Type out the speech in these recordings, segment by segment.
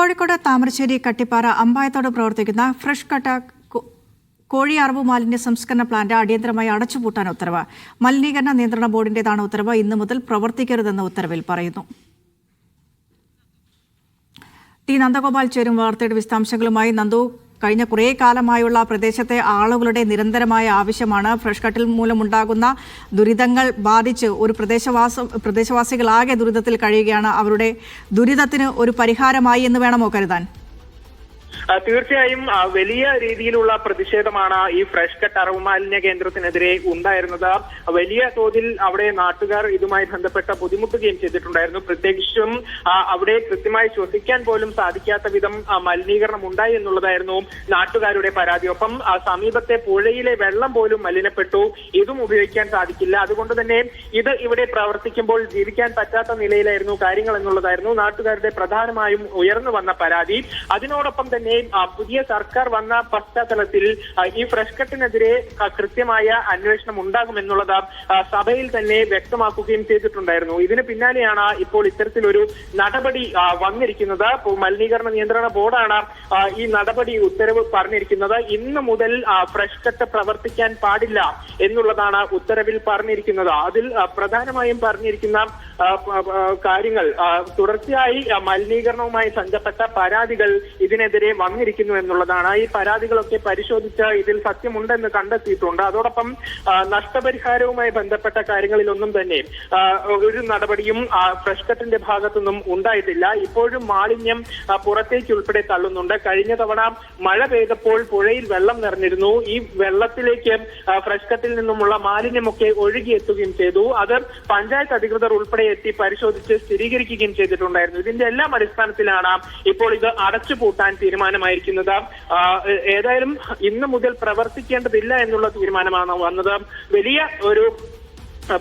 കോഴിക്കോട് താമരശ്ശേരി കട്ടിപ്പാറ അമ്പായത്തോട് പ്രവർത്തിക്കുന്ന ഫ്രഷ് കട്ട കോഴി അറവ് മാലിന്യ സംസ്കരണ പ്ലാന്റ് അടിയന്തരമായി അടച്ചുപൂട്ടാൻ ഉത്തരവ്. മലിനീകരണ നിയന്ത്രണ ബോർഡിന്റേതാണ് ഉത്തരവ്. ഇന്നു മുതൽ പ്രവർത്തിക്കരുതെന്ന് ഉത്തരവിൽ പറയുന്നു. ടി നന്ദഗോപാൽ ചേരും വാർത്തയുടെ വിശദാംശങ്ങളുമായി. നന്ദു, കഴിഞ്ഞ കുറേ കാലമായുള്ള പ്രദേശത്തെ ആളുകളുടെ നിരന്തരമായ ആവശ്യമാണ് ഫ്രഷ് കട്ടിൽ മൂലമുണ്ടാകുന്ന ദുരിതങ്ങൾ ബാധിച്ച് ഒരു പ്രദേശവാസികളാകെ ദുരിതത്തിൽ കഴിയുകയാണ്. അവരുടെ ദുരിതത്തിന് ഒരു പരിഹാരമായി എന്ന് വേണമോ കരുതാൻ? തീർച്ചയായും വലിയ രീതിയിലുള്ള പ്രതിഷേധമാണ് ഈ ഫ്രഷ് കട്ട് അറവ് മാലിന്യ കേന്ദ്രത്തിനെതിരെ ഉണ്ടായിരുന്നത്. വലിയ തോതിൽ അവിടെ നാട്ടുകാർ ഇതുമായി ബന്ധപ്പെട്ട ബുദ്ധിമുട്ടുകയും ചെയ്തിട്ടുണ്ടായിരുന്നു. പ്രത്യേകിച്ചും അവിടെ കൃത്യമായി ശ്വസിക്കാൻ പോലും സാധിക്കാത്ത വിധം മലിനീകരണം ഉണ്ടായി എന്നുള്ളതായിരുന്നു നാട്ടുകാരുടെ പരാതി. ഒപ്പം സമീപത്തെ പുഴയിലെ വെള്ളം പോലും മലിനപ്പെട്ടു. ഇതും ഉപയോഗിക്കാൻ സാധിക്കില്ല. അതുകൊണ്ട് തന്നെ ഇത് ഇവിടെ പ്രവർത്തിക്കുമ്പോൾ ജീവിക്കാൻ പറ്റാത്ത നിലയിലായിരുന്നു കാര്യങ്ങൾ എന്നുള്ളതായിരുന്നു നാട്ടുകാരുടെ പ്രധാനമായും ഉയർന്നു വന്ന പരാതി. അതിനോടൊപ്പം തന്നെ പുതിയ സർക്കാർ വന്ന പശ്ചാത്തലത്തിൽ ഈ ഫ്രഷ് കട്ടിനെതിരെ കൃത്യമായ അന്വേഷണം ഉണ്ടാകുമെന്നുള്ളത് സഭയിൽ തന്നെ വ്യക്തമാക്കുകയും ചെയ്തിട്ടുണ്ടായിരുന്നു. ഇതിന് പിന്നാലെയാണ് ഇപ്പോൾ ഇത്തരത്തിലൊരു നടപടി വന്നിരിക്കുന്നത്. മലിനീകരണ നിയന്ത്രണ ബോർഡാണ് ഈ നടപടി ഉത്തരവ് പറഞ്ഞിരിക്കുന്നത്. ഇന്ന് മുതൽ ഫ്രഷ് കട്ട് പ്രവർത്തിക്കാൻ പാടില്ല എന്നുള്ളതാണ് ഉത്തരവിൽ പറഞ്ഞിരിക്കുന്നത്. അതിൽ പ്രധാനമായും പറഞ്ഞിരിക്കുന്ന കാര്യങ്ങൾ തുടർച്ചയായി മലിനീകരണവുമായി ബന്ധപ്പെട്ട പരാതികൾ ഇതിനെതിരെ വന്നിരിക്കുന്നു എന്നുള്ളതാണ്. ഈ പരാതികളൊക്കെ പരിശോധിച്ച് ഇതിൽ സത്യമുണ്ടെന്ന് കണ്ടെത്തിയിട്ടുണ്ട്. അതോടൊപ്പം നഷ്ടപരിഹാരവുമായി ബന്ധപ്പെട്ട കാര്യങ്ങളിലൊന്നും തന്നെ ഒരു നടപടിയും ഫ്രഷ് കട്ടിന്റെ ഭാഗത്തുനിന്നും ഉണ്ടായിട്ടില്ല. ഇപ്പോഴും മാലിന്യം പുറത്തേക്ക് ഉൾപ്പെടെ തള്ളുന്നുണ്ട്. കഴിഞ്ഞ തവണ മഴ പെയ്തപ്പോൾ പുഴയിൽ വെള്ളം നിറഞ്ഞിരുന്നു. ഈ വെള്ളത്തിലേക്ക് ഫ്രഷ് കട്ടിൽ നിന്നുമുള്ള മാലിന്യമൊക്കെ ഒഴുകിയെത്തുകയും ചെയ്തു. അത് പഞ്ചായത്ത് അധികൃതർ ഉൾപ്പെടെ എത്തി പരിശോധിച്ച് സ്ഥിരീകരിക്കുകയും ചെയ്തിട്ടുണ്ടായിരുന്നു. ഇതിന്റെ എല്ലാം അടിസ്ഥാനത്തിലാണ് ഇപ്പോൾ ഇത് അടച്ചുപൂട്ടാൻ തീരുമാനമായിരിക്കുന്നത്. ഏതായാലും ഇന്ന് മുതൽ പ്രവർത്തിക്കേണ്ടതില്ല എന്നുള്ള തീരുമാനമാണ് വന്നത്. വലിയ ഒരു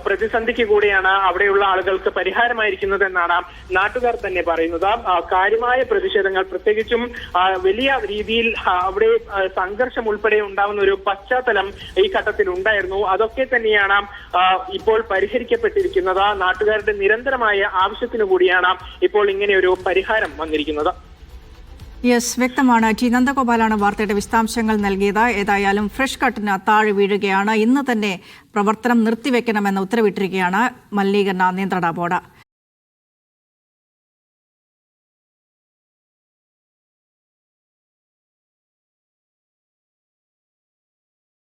പ്രതിസന്ധിക്ക് കൂടിയാണ് അവിടെയുള്ള ആളുകൾക്ക് പരിഹാരമായിരിക്കുന്നത് എന്നാണ് നാട്ടുകാർ തന്നെ പറയുന്നത്. കാര്യമായ പ്രതിഷേധങ്ങൾ, പ്രത്യേകിച്ചും വലിയ രീതിയിൽ അവിടെ സംഘർഷം ഉൾപ്പെടെ ഉണ്ടാവുന്ന ഒരു പശ്ചാത്തലം ഈ ഘട്ടത്തിൽ ഉണ്ടായിരുന്നു. അതൊക്കെ തന്നെയാണ് ഇപ്പോൾ പരിഹരിക്കപ്പെട്ടിരിക്കുന്നത്. നാട്ടുകാരുടെ നിരന്തരമായ ആവശ്യത്തിനു കൂടിയാണ് ഇപ്പോൾ ഇങ്ങനെ ഒരു പരിഹാരം വന്നിരിക്കുന്നത്. യെസ്, വ്യക്തമാണ്. ടി നന്ദഗോപാലാണ് വാർത്തയുടെ വിശദാംശങ്ങൾ നൽകിയത്. ഏതായാലും ഫ്രഷ് കട്ടിന് താഴെ വീഴുകയാണ്. ഇന്ന് തന്നെ പ്രവർത്തനം നിർത്തിവെക്കണമെന്ന് ഉത്തരവിട്ടിരിക്കുകയാണ് മലിനീകരണ നിയന്ത്രണ ബോർഡ്.